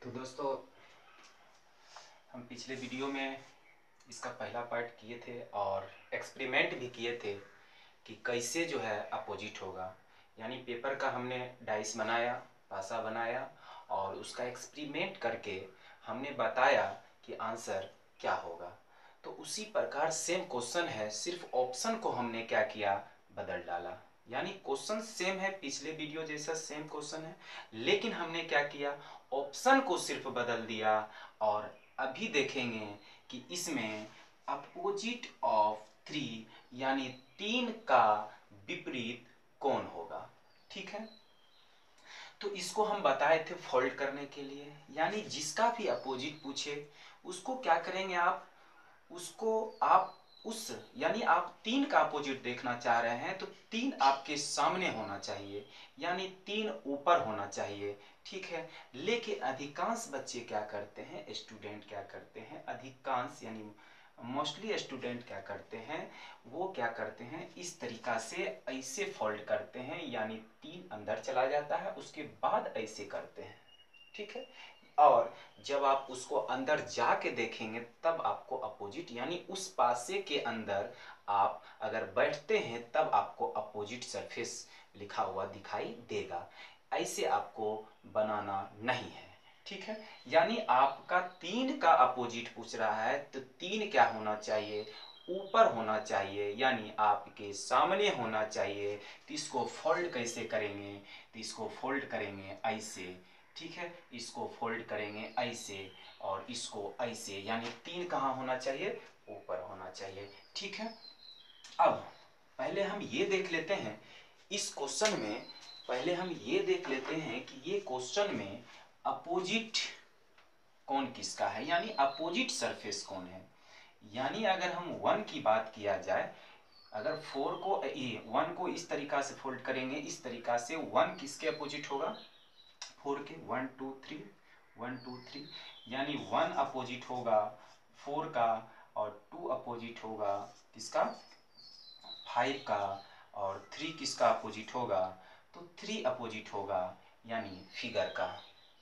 तो दोस्तों, हम पिछले वीडियो में इसका पहला पार्ट किए थे और एक्सपेरिमेंट भी किए थे कि कैसे जो है अपोजिट होगा। यानी पेपर का हमने डाइस बनाया, पासा बनाया और उसका एक्सपेरिमेंट करके हमने बताया कि आंसर क्या होगा। तो उसी प्रकार सेम क्वेश्चन है, सिर्फ ऑप्शन को हमने क्या किया, बदल डाला। यानी क्वेश्चन सेम है, पिछले वीडियो जैसा सेम क्वेश्चन है, लेकिन हमने क्या किया, ऑप्शन को सिर्फ बदल दिया। और अभी देखेंगे कि इसमें अपोजिट ऑफ 3 यानी 3 का विपरीत कौन होगा। ठीक है, तो इसको हम बताए थे फोल्ड करने के लिए। यानी जिसका भी अपोजिट पूछे उसको क्या करेंगे आप, उसको आप उस यानी आप 3 का अपोजिट देखना चाह रहे हैं तो 3 आपके सामने होना चाहिए, यानी 3 ऊपर होना चाहिए। ठीक है, लेकिन अधिकांश बच्चे क्या करते हैं, स्टूडेंट क्या करते हैं, अधिकांश यानी मोस्टली स्टूडेंट क्या करते हैं, वो क्या करते हैं, इस तरीका से ऐसे फोल्ड करते हैं, यानी 3 अंदर चला जाता है, उसके बाद ऐसे करते हैं। ठीक है, और जब आप उसको अंदर जाके देखेंगे तब आपको अपोजिट यानी उस पासे के अंदर आप अगर बैठते हैं तब आपको अपोजिट सरफेस लिखा हुआ दिखाई देगा। ऐसे आपको बनाना नहीं है। ठीक है, यानी आपका 3 का अपोजिट पूछ रहा है तो 3 क्या होना चाहिए, ऊपर होना चाहिए, यानी आपके सामने होना चाहिए। तो इसको फोल्ड कैसे करेंगे, तो इसको फोल्ड करेंगे ऐसे। ठीक है, इसको फोल्ड करेंगे ऐसे और इसको ऐसे, यानी 3 कहाँ होना चाहिए, ऊपर होना चाहिए। ठीक है, अब पहले हम ये देख लेते हैं इस क्वेश्चन में, पहले हम ये देख लेते हैं कि ये क्वेश्चन में अपोजिट कौन किसका है, यानी अपोजिट सरफेस कौन है। यानी अगर हम 1 की बात किया जाए, अगर 4 को 1 को इस तरीका से फोल्ड करेंगे, इस तरीका से 1 किसके अपोजिट होगा, 4 के 1 2 3 1 2 3, यानी 1 अपोजिट होगा 4 का और 2 अपोजिट होगा किसका, 5 का, और 3 किसका अपोजिट होगा, तो 3 अपोजिट होगा यानी फिगर का।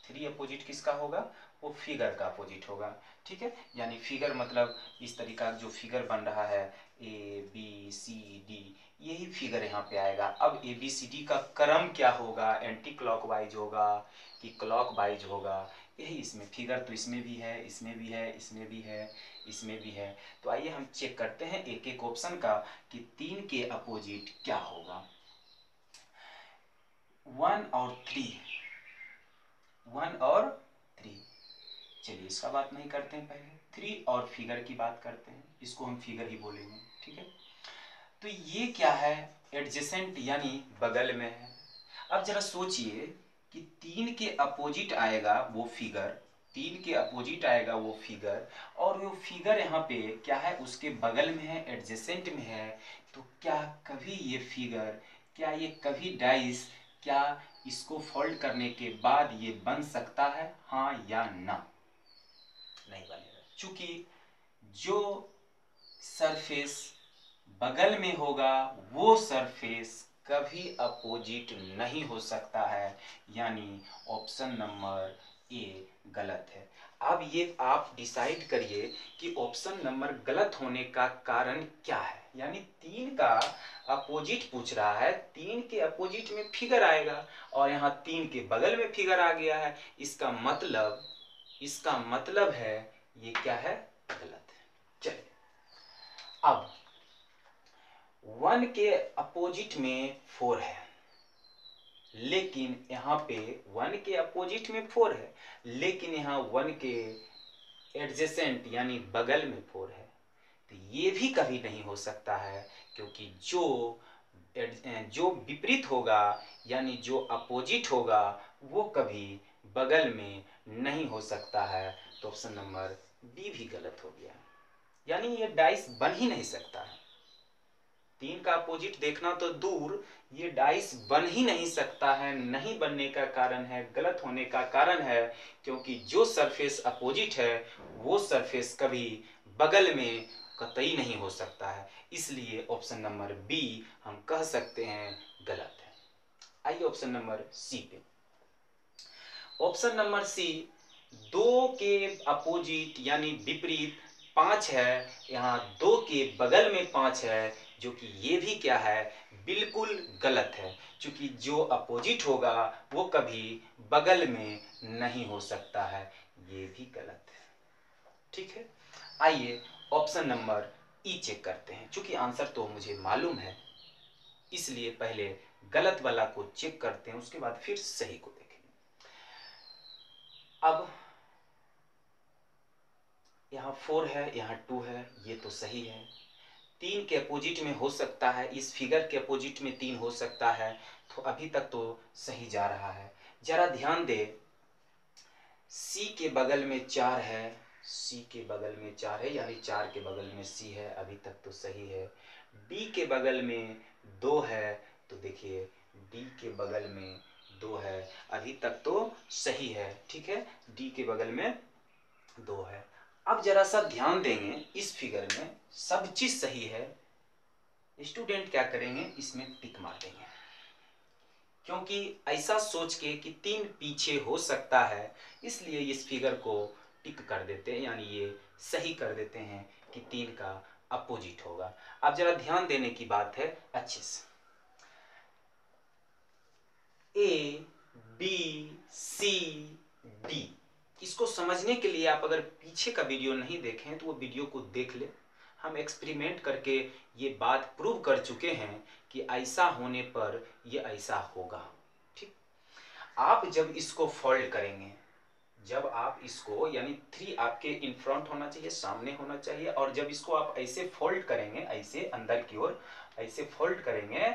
3 अपोजिट किसका होगा, वो फिगर का अपोजिट होगा। ठीक है, यानी फिगर मतलब इस तरीका जो फिगर बन रहा है ए बी सी डी, यही फिगर यहाँ पे आएगा। अब ए बी सी डी का क्रम क्या होगा, एंटी क्लॉकवाइज होगा कि क्लॉकवाइज होगा, यही इसमें फिगर तो इसमें भी है, इसमें भी है, इसमें भी है, इसमें भी है। तो आइए हम चेक करते हैं एक एक ऑप्शन का कि 3 के अपोजिट क्या होगा। 1 और 3, 1 और 3, चलिए इसका बात नहीं करते हैं, पहले 3 और फिगर की बात करते हैं, इसको हम फिगर ही बोलेंगे। ठीक है, तो ये क्या है, एडजेसेंट यानी बगल में है। अब जरा सोचिए कि 3 के अपोजिट आएगा वो फिगर, 3 के अपोजिट आएगा वो फिगर, और वो फिगर यहाँ पे क्या है, उसके बगल में है, एडजेसेंट में है। तो क्या कभी ये फिगर, क्या ये कभी डाइस, क्या इसको फोल्ड करने के बाद ये बन सकता है, हाँ या ना, नहीं बनेगा। चूंकि जो सरफेस बगल में होगा वो सरफेस कभी अपोजिट नहीं हो सकता है, यानी ऑप्शन नंबर ए गलत है। अब ये आप डिसाइड करिए कि ऑप्शन नंबर गलत होने का कारण क्या है। यानी 3 का अपोजिट पूछ रहा है, 3 के अपोजिट में फिगर आएगा और यहाँ 3 के बगल में फिगर आ गया है, इसका मतलब है ये क्या है, गलत है। चलिए, अब 1 के अपोजिट में 4 है, लेकिन यहाँ पे 1 के अपोजिट में 4 है, लेकिन यहाँ 1 के एडजेसेंट यानी बगल में 4 है। तो ये भी कभी नहीं हो सकता है, क्योंकि जो विपरीत होगा यानी जो अपोजिट होगा वो कभी बगल में नहीं हो सकता है। तो ऑप्शन नंबर बी भी गलत हो गया, यानी ये डाइस बन ही नहीं सकता है। 3 का अपोजिट देखना तो दूर, ये डाइस बन ही नहीं सकता है। नहीं बनने का कारण है, गलत होने का कारण है, क्योंकि जो सरफेस अपोजिट है वो सरफेस कभी बगल में कतई नहीं हो सकता है। इसलिए ऑप्शन नंबर बी हम कह सकते हैं गलत है। आइए ऑप्शन नंबर सी पे। ऑप्शन नंबर सी दो के अपोजिट यानी विपरीत 5 है, यहाँ 2 के बगल में 5 है, जो कि ये भी क्या है, बिल्कुल गलत है, क्योंकि जो अपोजिट होगा वो कभी बगल में नहीं हो सकता है, ये भी गलत है। ठीक है, आइए ऑप्शन नंबर ई चेक करते हैं। क्योंकि आंसर तो मुझे मालूम है, इसलिए पहले गलत वाला को चेक करते हैं, उसके बाद फिर सही को देखेंगे। अब यहाँ 4 है, यहाँ 2 है, ये तो सही है। 3 के अपोजिट में हो सकता है, इस फिगर के अपोजिट में 3 हो सकता है, तो अभी तक तो सही जा रहा है। जरा ध्यान दे, सी के बगल में 4 है, सी के बगल में 4 है, यानी 4 के बगल में सी है, अभी तक तो सही है। डी के बगल में 2 है, तो देखिए डी के बगल में 2 है, अभी तक तो सही है। ठीक है, डी के बगल में 2 है। अब जरा सा ध्यान देंगे, इस फिगर में सब चीज सही है, स्टूडेंट क्या करेंगे, इसमें टिक मार देंगे, क्योंकि ऐसा सोच के कि 3 पीछे हो सकता है, इसलिए इस फिगर को टिक कर देते हैं, यानी ये सही कर देते हैं कि 3 का अपोजिट होगा। अब जरा ध्यान देने की बात है अच्छे से, ए बी सी डी, इसको समझने के लिए आप अगर पीछे का वीडियो नहीं देखें तो वो वीडियो को देख ले। हम एक्सपेरिमेंट करके ये बात प्रूव कर चुके हैं कि ऐसा होने पर ये ऐसा होगा। ठीक, आप जब इसको फोल्ड करेंगे, जब आप इसको, यानी 3 आपके इन फ्रंट होना चाहिए, सामने होना चाहिए, और जब इसको आप ऐसे फोल्ड करेंगे, ऐसे अंदर की ओर ऐसे फोल्ड करेंगे,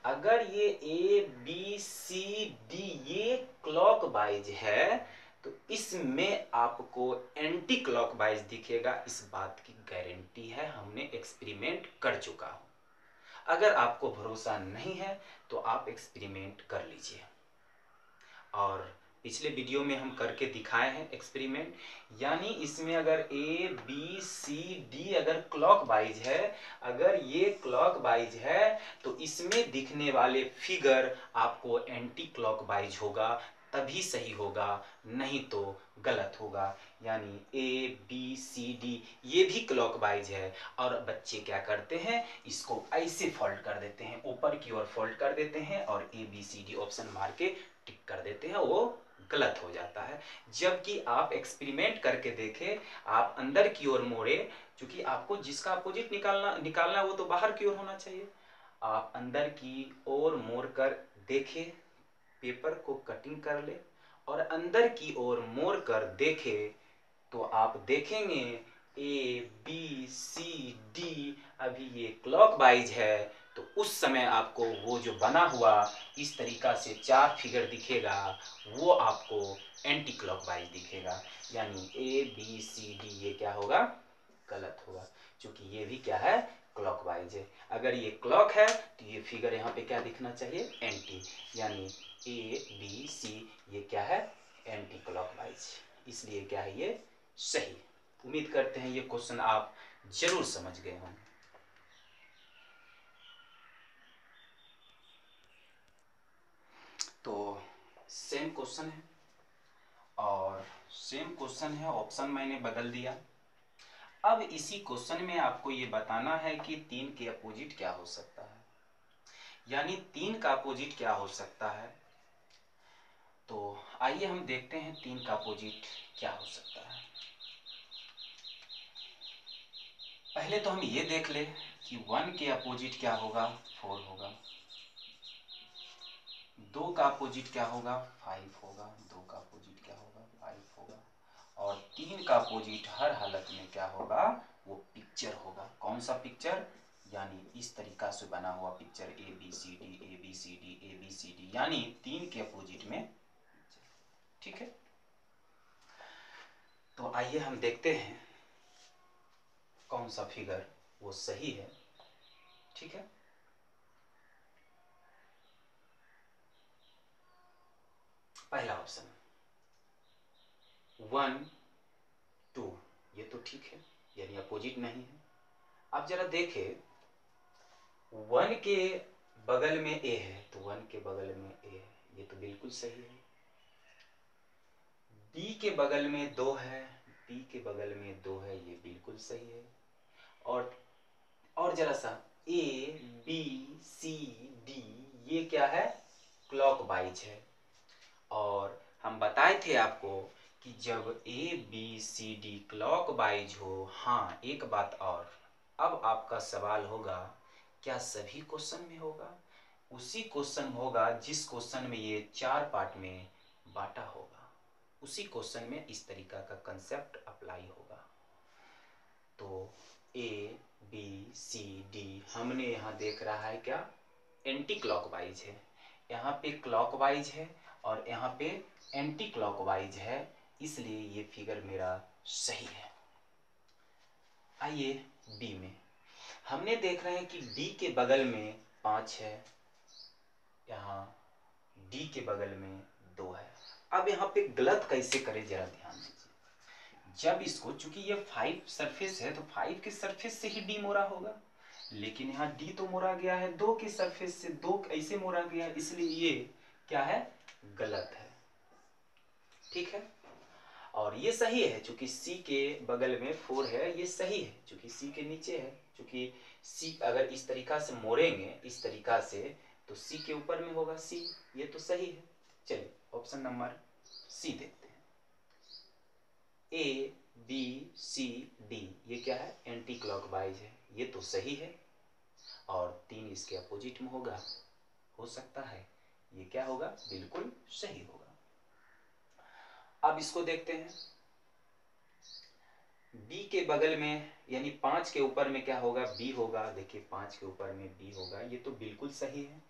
अगर ये ए बी सी डी ये क्लॉकवाइज है, तो इसमें आपको एंटी क्लॉकवाइज दिखेगा, इस बात की गारंटी है, हमने एक्सपेरिमेंट कर चुका हूं। अगर आपको भरोसा नहीं है तो आप एक्सपेरिमेंट कर लीजिए, और पिछले वीडियो में हम करके दिखाए हैं एक्सपेरिमेंट, यानी इसमें अगर ए बी सी डी अगर क्लॉकवाइज है, अगर ये क्लॉकवाइज है, तो इसमें दिखने वाले फिगर आपको एंटी क्लॉकवाइज होगा, तभी सही होगा, नहीं तो गलत होगा। यानी ए बी सी डी ये भी क्लॉकवाइज है, और बच्चे क्या करते हैं, इसको ऐसे फोल्ड कर देते हैं, ऊपर की ओर फोल्ड कर देते हैं, और A B C D option मार के टिक कर देते हैं, वो गलत हो जाता है। जबकि आप एक्सपेरिमेंट करके देखें, आप अंदर की ओर मोड़े, क्योंकि आपको जिसका अपोजिट निकालना वो तो बाहर की ओर होना चाहिए, आप अंदर की ओर मोड़ कर देखें, पेपर को कटिंग कर ले और अंदर की ओर मोड़ कर देखे, तो आप देखेंगे ए बी सी डी अभी ये क्लॉकवाइज है, तो उस समय आपको वो जो बना हुआ इस तरीका से 4 फिगर दिखेगा, वो आपको एंटी क्लॉकवाइज दिखेगा, यानी ए बी सी डी ये क्या होगा, गलत होगा, क्योंकि ये भी क्या है, क्लॉकवाइज है। अगर ये क्लॉक है तो ये फिगर यहाँ पे क्या दिखना चाहिए, एंटी, यानी ए बी सी ये क्या है, एंटी क्लॉकवाइज, इसलिए क्या है ये सही। उम्मीद करते हैं ये क्वेश्चन आप जरूर समझ गए होंगे। तो सेम क्वेश्चन है, और सेम क्वेश्चन है, ऑप्शन मैंने बदल दिया। अब इसी क्वेश्चन में आपको ये बताना है कि 3 के अपोजिट क्या हो सकता है, यानी 3 का अपोजिट क्या हो सकता है। तो आइए हम देखते हैं 3 का अपोजिट क्या हो सकता है। पहले तो हम ये देख ले कि 1 के अपोजिट क्या होगा, 4 होगा, 2 का अपोजिट क्या होगा, 5 होगा, 2 का अपोजिट क्या होगा, 5 होगा, और 3 का अपोजिट हर हालत में क्या होगा, वो पिक्चर होगा। कौन सा पिक्चर, यानी इस तरीका से बना हुआ picture, A B C D A B C D A B C D, यानी 3 के अपोजिट में। ठीक है, तो आइए हम देखते हैं कौन सा फिगर वो सही है। ठीक है, पहला ऑप्शन 1 2, ये तो ठीक है, यानी अपोजिट नहीं है। अब जरा देखे, 1 के बगल में ए है, तो 1 के बगल में ए है, ये तो बिल्कुल सही है। डी के बगल में 2 है, B के बगल में 2 है, ये बिल्कुल सही है। और जरा सा A B C D ये क्या है, क्लॉकवाइज है। और हम बताए थे आपको कि जब A B C D clockwise हो, हाँ एक बात और, अब आपका सवाल होगा क्या सभी क्वेश्चन में होगा? उसी क्वेश्चन होगा जिस क्वेश्चन में ये 4 पार्ट में बांटा होगा, उसी क्वेश्चन में इस तरीका का कंसेप्ट अप्लाई होगा। तो A B C D हमने यहाँ देख रहा है क्या, एंटी क्लॉकवाइज है, यहाँ पे क्लॉकवाइज है और यहाँ पे एंटी क्लॉकवाइज है, इसलिए ये फिगर मेरा सही है। आइए बी में, हमने देख रहे हैं कि डी के बगल में 5 है, यहाँ डी के बगल में 2 है। अब यहाँ पे गलत कैसे करें जरा ध्यान दीजिए। जब इसको, चूंकि ये 5 सरफेस है तो 5 के सरफेस से ही डी मोड़ा होगा, लेकिन यहाँ डी तो मोड़ा गया है 2 के सरफेस से, 2 ऐसे मोड़ा गया, इसलिए ये क्या है, गलत है। ठीक है, और ये सही है चूंकि सी के बगल में 4 है, ये सही है चूंकि सी के नीचे है, चूंकि सी अगर इस तरीका से मोड़ेंगे इस तरीका से तो सी के ऊपर में होगा सी, ये तो सही है। चलिए ऑप्शन नंबर सी देखते हैं। ए बी सी डी ये क्या है, एंटी क्लॉकवाइज है, ये तो सही है। और 3 इसके अपोजिट में होगा, हो सकता है ये क्या होगा, बिल्कुल सही होगा। अब इसको देखते हैं, बी के बगल में यानी 5 के ऊपर में क्या होगा, बी होगा। देखिए 5 के ऊपर में बी होगा, ये तो बिल्कुल सही है।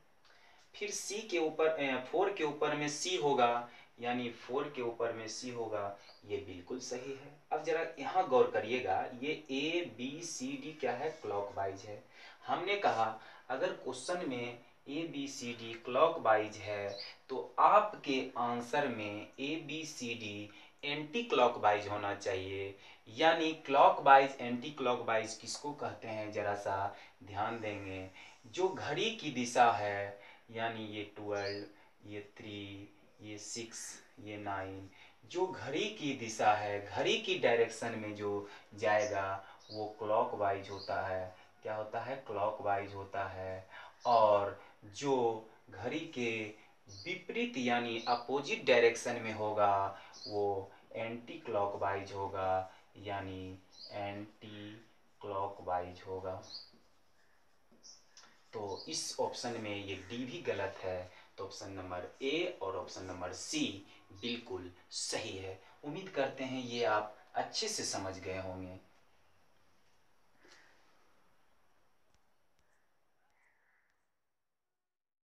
फिर सी के ऊपर 4 के ऊपर में सी होगा, यानी 4 के ऊपर में सी होगा, ये बिल्कुल सही है। अब जरा यहाँ गौर करिएगा, ये ए बी सी डी क्या है, क्लॉकवाइज है। हमने कहा अगर क्वेश्चन में A B C D clockwise है तो आपके आंसर में A B C D anti clockwise होना चाहिए। यानी क्लॉकवाइज एंटी क्लॉकवाइज किसको कहते हैं, जरा सा ध्यान देंगे। जो घड़ी की दिशा है, यानी ये 12, ये 3, ये 6, ये 9, जो घड़ी की दिशा है, घड़ी की डायरेक्शन में जो जाएगा वो क्लॉकवाइज होता है। क्या होता है, क्लॉकवाइज होता है। और जो घड़ी के विपरीत यानी अपोजिट डायरेक्शन में होगा वो एंटी क्लॉकवाइज होगा, यानी एंटी क्लॉकवाइज होगा। तो इस ऑप्शन में ये डी भी गलत है, तो ऑप्शन नंबर ए और ऑप्शन नंबर सी बिल्कुल सही है। उम्मीद करते हैं ये आप अच्छे से समझ गए होंगे।